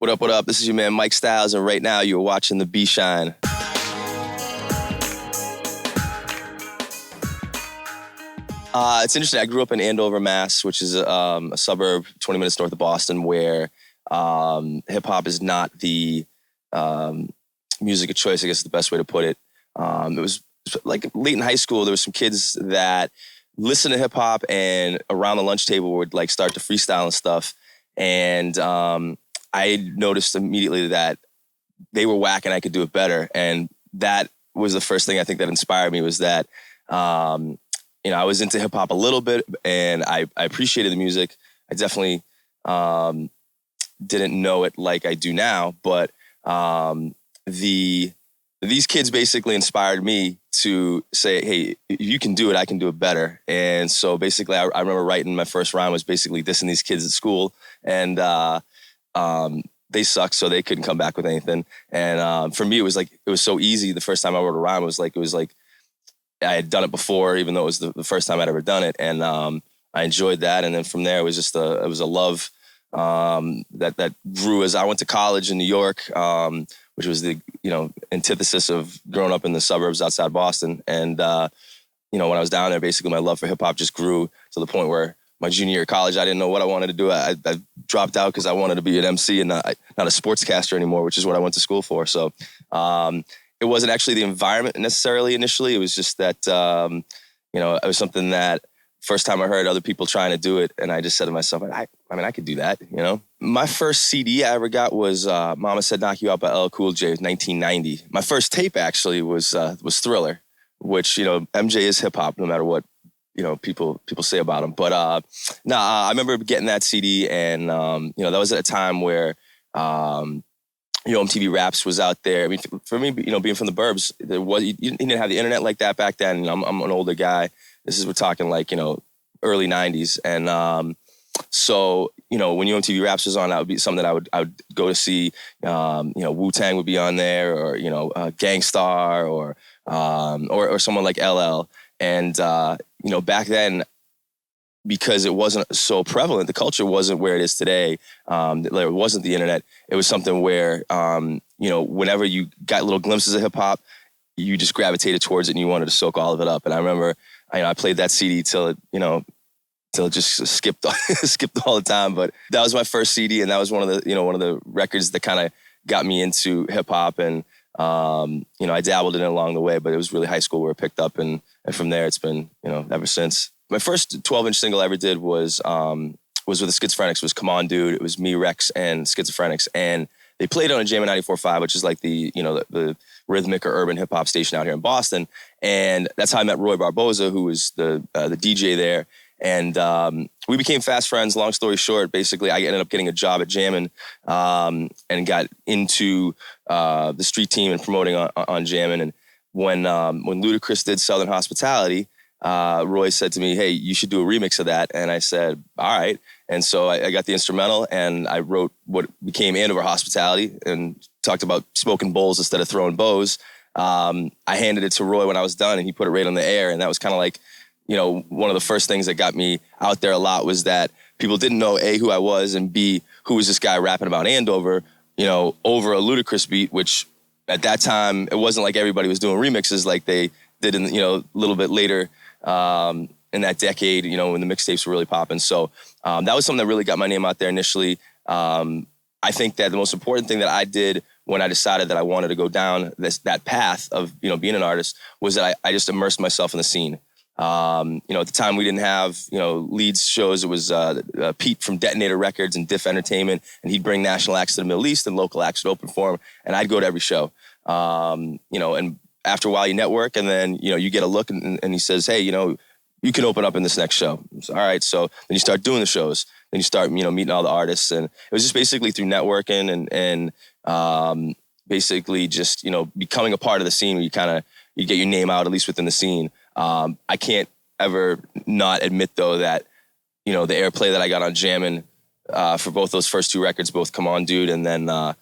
What up, what up? This is your man Mike Stylz, and right now you're watching the B Shine. It's interesting. I grew up in Andover, Mass, which is a suburb 20 minutes north of Boston, where hip-hop is not the music of choice, I guess is the best way to put it. It was like late in high school, there were some kids that listened to hip-hop and around the lunch table would like start to freestyle and stuff. And I noticed immediately that they were whack and I could do it better. And that was the first thing I think that inspired me, was that, I was into hip hop a little bit and I appreciated the music. I definitely didn't know it like I do now, but these kids basically inspired me to say, hey, if you can do it, I can do it better. And so basically I remember writing my first rhyme was basically dissing these kids at school, and they sucked, so they couldn't come back with anything. And for me, it was so easy. The first time I wrote a rhyme, it was like I had done it before, even though it was the first time I'd ever done it. And I enjoyed that. And then from there, it was just a love that grew as I went to college in New York, which was the antithesis of growing up in the suburbs outside Boston. And when I was down there, basically my love for hip hop just grew to the point where my junior year of college, I didn't know what I wanted to do. I dropped out because I wanted to be an MC and not a sportscaster anymore, which is what I went to school for. So it wasn't actually the environment necessarily initially. It was just that, it was something that first time I heard other people trying to do it, and I just said to myself, I could do that, My first CD I ever got was Mama Said Knock You Out by LL Cool J, 1990. My first tape actually was Thriller, which, MJ is hip hop no matter what, people say about him. But I remember getting that CD, and, that was at a time where, MTV Raps was out there. I mean, for me, being from the burbs, you didn't have the internet like that back then. I'm an older guy. We're talking like, early 90s. And so, when MTV Raps was on, that would be something that I would go to see. Wu-Tang would be on there, or, Gangstar, or someone like LL. And, back then, because it wasn't so prevalent, the culture wasn't where it is today. There wasn't the internet. It was something where, whenever you got little glimpses of hip hop, you just gravitated towards it and you wanted to soak all of it up. And I remember, I played that CD till it just skipped all the time. But that was my first CD, and that was one of the records that kind of got me into hip hop. And I dabbled in it along the way, but it was really high school where it picked up, and from there it's been ever since. My first 12-inch single I ever did was with the Schizophrenics. It was Come On Dude. It was me, Rex, and Schizophrenics. And they played on a Jammin' 94.5, which is like the rhythmic or urban hip hop station out here in Boston. And that's how I met Roy Barboza, who was the DJ there. And we became fast friends. Long story short, basically, I ended up getting a job at Jammin' and got into the street team and promoting on Jammin'. And when Ludacris did Southern Hospitality, Roy said to me, hey, you should do a remix of that. And I said, all right. And so I got the instrumental, and I wrote what became Andover Hospitality and talked about smoking bowls instead of throwing bows. I handed it to Roy when I was done, and he put it right on the air. And that was kind of like, one of the first things that got me out there a lot was that people didn't know, A, who I was, and B, who was this guy rapping about Andover, over a Ludacris beat, which at that time, it wasn't like everybody was doing remixes like they did in, a little bit later in that decade, when the mixtapes were really popping. So that was something that really got my name out there initially. I think that the most important thing that I did when I decided that I wanted to go down that path of, being an artist was that I just immersed myself in the scene. At the time we didn't have, leads shows. It was Pete from Detonator Records and Diff Entertainment, and he'd bring national acts to the Middle East and local acts would open for him, and I'd go to every show. And after a while you network, and then, you get a look, and he says, hey, you can open up in this next show. So, all right. So then you start doing the shows. Then you start, meeting all the artists. And it was just basically through networking and basically just, becoming a part of the scene where you get your name out, at least within the scene. I can't ever not admit, though, that, the airplay that I got on Jammin' for both those first two records, both Come On Dude and then for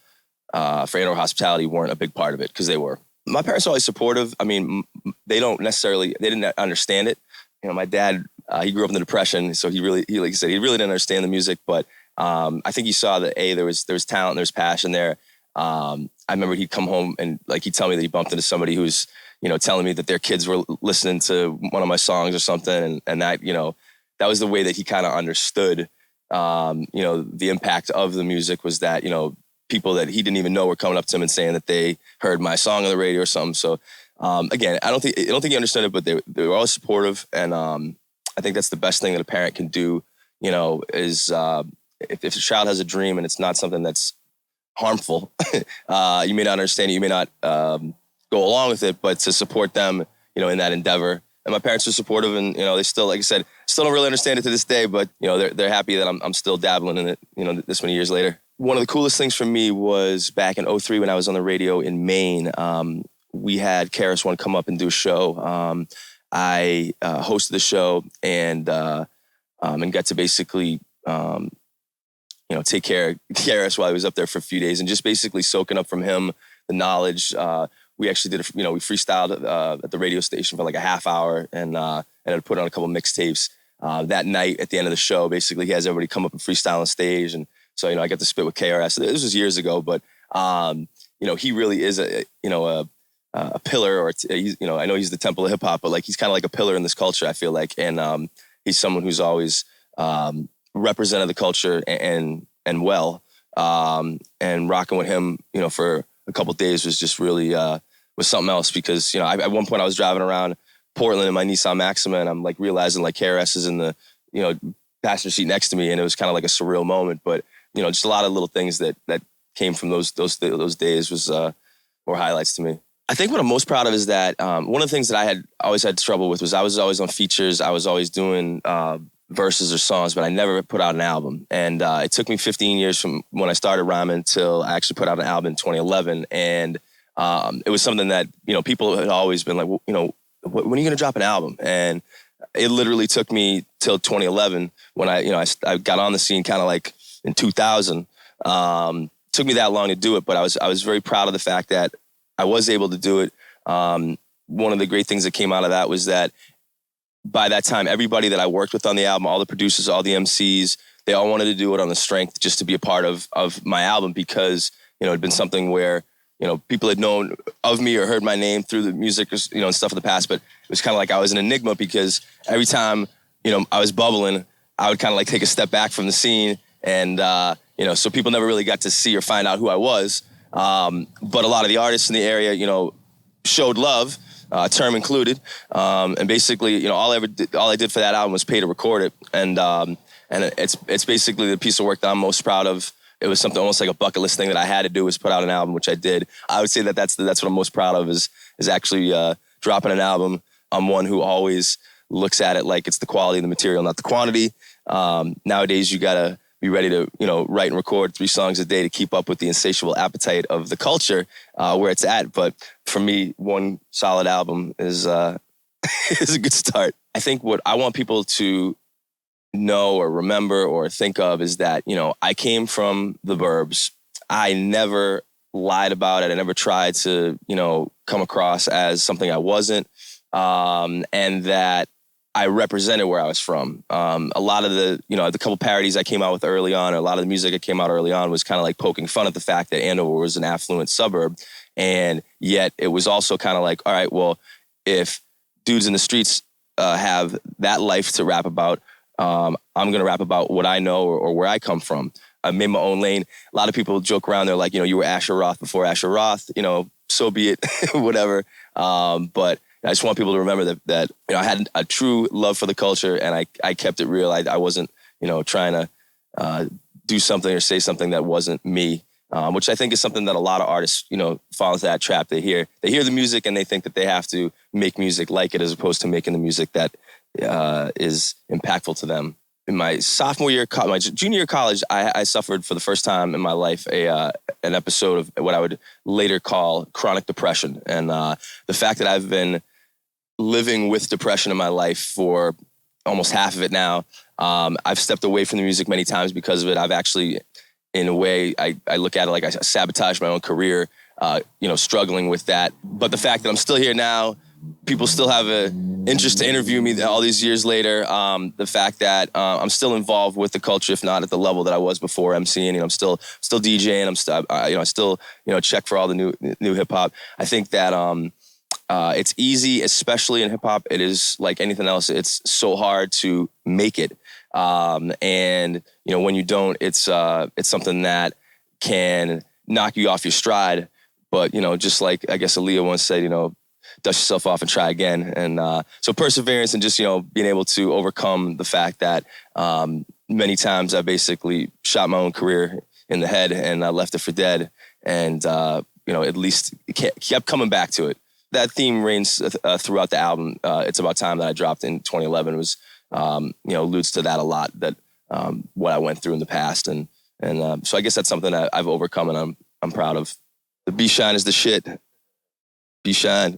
Andover Hospitality, weren't a big part of it, because they were. My parents are always supportive. I mean, they didn't understand it. My dad, he grew up in the Depression, so he like I said, he really didn't understand the music, but I think he saw that there was talent, there was passion there. I remember he'd come home and like he'd tell me that he bumped into somebody who was, you know, telling me that their kids were listening to one of my songs or something, and that, you know, that was the way that he kind of understood, you know, the impact of the music was that, you know, people that he didn't even know were coming up to him and saying that they heard my song on the radio or something. So again, I don't think he understood it, but they were always supportive, and I think that's the best thing that a parent can do. You know, is if a child has a dream and it's not something that's harmful, you may not understand it, you may not go along with it, but to support them, you know, in that endeavor. And my parents are supportive, and you know, they still, like I said, still don't really understand it to this day, but you know, they're happy that I'm still dabbling in it, you know, this many years later. One of the coolest things for me was back in 2003 when I was on the radio in Maine. We had KRS-One come up and do a show. I hosted the show and got to basically, you know, take care of KRS while he was up there for a few days, and just basically soaking up from him the knowledge. We actually did, you know, we freestyled at the radio station for like a half hour, and ended up putting on a couple mixtapes. That night at the end of the show, basically he has everybody come up and freestyle on stage, and so, you know, I got to spit with KRS. This was years ago, but you know, he really is a pillar, or he's, you know, I know he's the temple of hip hop, but like he's kind of like a pillar in this culture, I feel like, and he's someone who's always represented the culture and well, and rocking with him, you know, for a couple days was just really was something else, because, you know, at one point I was driving around Portland in my Nissan Maxima, and I'm like realizing like KRS is in the, you know, passenger seat next to me, and it was kind of like a surreal moment. But you know, just a lot of little things that came from those days was were highlights to me. I think what I'm most proud of is that one of the things that I had always had trouble with was I was always on features. I was always doing verses or songs, but I never put out an album. And it took me 15 years from when I started rhyming till I actually put out an album in 2011. And it was something that, you know, people had always been like, well, you know, when are you going to drop an album? And it literally took me till 2011 when I got on the scene kind of like in 2000. Took me that long to do it, but I was very proud of the fact that I was able to do it. One of the great things that came out of that was that by that time, everybody that I worked with on the album, all the producers, all the MCs, they all wanted to do it on the strength just to be a part of my album, because, you know, it'd been something where, you know, people had known of me or heard my name through the music, you know, and stuff in the past, but it was kind of like I was an enigma, because every time, you know, I was bubbling, I would kind of like take a step back from the scene, and, you know, so people never really got to see or find out who I was. But a lot of the artists in the area, you know, showed love, term included. And basically, you know, all I did for that album was pay to record it. And it's basically the piece of work that I'm most proud of. It was something almost like a bucket list thing that I had to do, was put out an album, which I did. I would say that that's what I'm most proud of is actually dropping an album. I'm one who always looks at it like it's the quality of the material, not the quantity. Nowadays, you gotta be ready to, you know, write and record 3 songs a day to keep up with the insatiable appetite of the culture where it's at. But for me, one solid album is is a good start. I think what I want people to know or remember or think of is that, you know, I came from the burbs. I never lied about it. I never tried to, you know, come across as something I wasn't, and that I represented where I was from. A lot of the, you know, the couple parodies I came out with early on, or a lot of the music I came out early on was kind of like poking fun at the fact that Andover was an affluent suburb. And yet it was also kind of like, all right, well, if dudes in the streets have that life to rap about, I'm going to rap about what I know or where I come from. I made my own lane. A lot of people joke around. They're like, you know, you were Asher Roth before Asher Roth, you know, so be it, whatever. But I just want people to remember that you know, I had a true love for the culture, and I kept it real. I wasn't, you know, trying to do something or say something that wasn't me, which I think is something that a lot of artists, you know, fall into that trap. They hear the music and they think that they have to make music like it, as opposed to making the music that is impactful to them. In my sophomore year, my junior year of college, I suffered for the first time in my life an episode of what I would later call chronic depression. And the fact that I've been living with depression in my life for almost half of it now, I've stepped away from the music many times because of it. I've actually, in a way, I look at it like I sabotaged my own career, you know, struggling with that. But the fact that I'm still here now, people still have an interest to interview me all these years later. The fact that I'm still involved with the culture, if not at the level that I was before emceeing. You know, I'm still DJing. I still check for all the new hip hop. I think that it's easy, especially in hip hop. It is like anything else. It's so hard to make it, and when you don't, it's something that can knock you off your stride. But just like I guess Aaliyah once said, dust yourself off and try again. And so perseverance and just, being able to overcome the fact that many times I basically shot my own career in the head and I left it for dead. And, at least kept coming back to it. That theme reigns throughout the album. It's About Time that I dropped in 2011 was, alludes to that a lot, that what I went through in the past. And so I guess that's something that I've overcome and I'm proud of. The B-Shine is the shit. B-Shine.